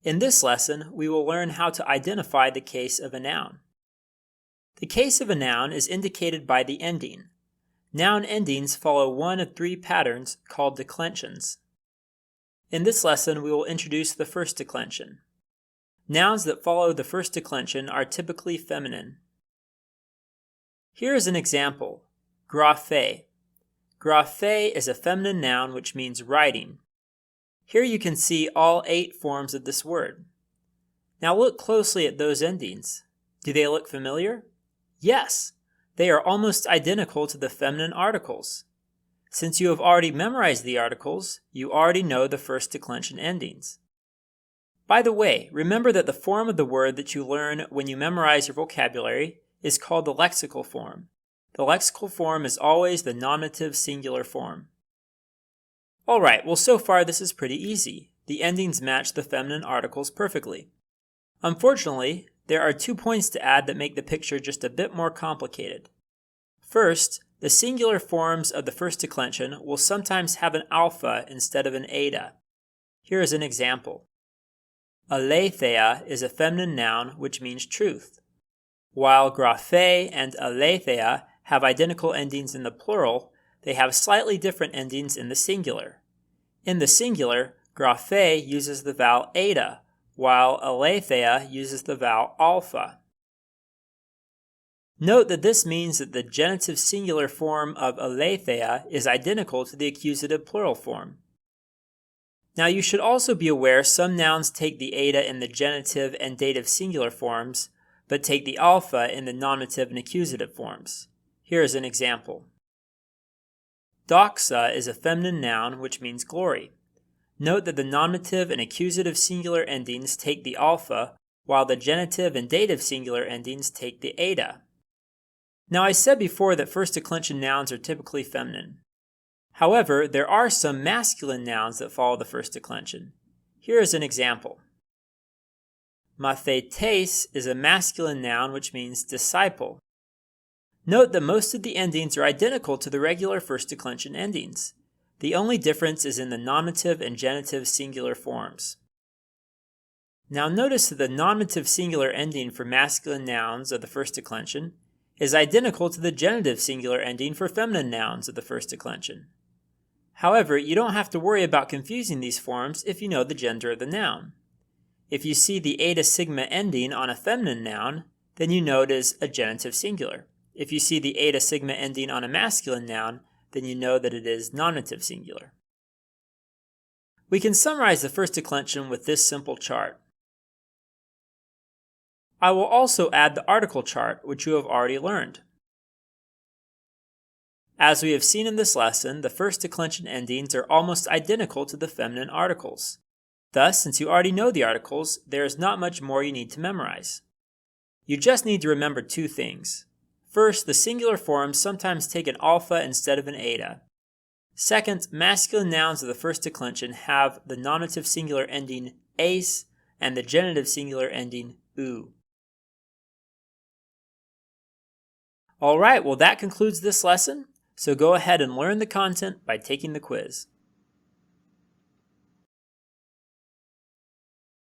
In this lesson, we will learn how to identify the case of a noun. The case of a noun is indicated by the ending. Noun endings follow one of three patterns called declensions. In this lesson, we will introduce the first declension. Nouns that follow the first declension are typically feminine. Here is an example: graphe. Graphe is a feminine noun which means writing. Here you can see all 8 forms of this word. Now look closely at those endings. Do they look familiar? Yes, they are almost identical to the feminine articles. Since you have already memorized the articles, you already know the first declension endings. By the way, remember that the form of the word that you learn when you memorize your vocabulary is called the lexical form. The lexical form is always the nominative singular form. Alright, well so far this is pretty easy. The endings match the feminine articles perfectly. Unfortunately, there are 2 points to add that make the picture just a bit more complicated. First, the singular forms of the first declension will sometimes have an alpha instead of an eta. Here is an example. Aletheia is a feminine noun which means truth. While graphe and aletheia have identical endings in the plural, they have slightly different endings in the singular. In the singular, graphe uses the vowel eta, while aletheia uses the vowel alpha. Note that this means that the genitive singular form of aletheia is identical to the accusative plural form. Now you should also be aware some nouns take the eta in the genitive and dative singular forms, but take the alpha in the nominative and accusative forms. Here is an example. Doxa is a feminine noun which means glory. Note that the nominative and accusative singular endings take the alpha, while the genitive and dative singular endings take the eta. Now I said before that first declension nouns are typically feminine. However, there are some masculine nouns that follow the first declension. Here is an example. Mathetes is a masculine noun which means disciple. Note that most of the endings are identical to the regular first declension endings. The only difference is in the nominative and genitive singular forms. Now notice that the nominative singular ending for masculine nouns of the first declension is identical to the genitive singular ending for feminine nouns of the first declension. However, you don't have to worry about confusing these forms if you know the gender of the noun. If you see the eta sigma ending on a feminine noun, then you know it is a genitive singular. If you see the eta sigma ending on a masculine noun, then you know that it is nominative singular. We can summarize the first declension with this simple chart. I will also add the article chart, which you have already learned. As we have seen in this lesson, the first declension endings are almost identical to the feminine articles. Thus, since you already know the articles, there is not much more you need to memorize. You just need to remember 2 things. First, the singular forms sometimes take an alpha instead of an eta. Second, masculine nouns of the first declension have the nominative singular ending eis and the genitive singular ending ou. Alright, well that concludes this lesson, so go ahead and learn the content by taking the quiz.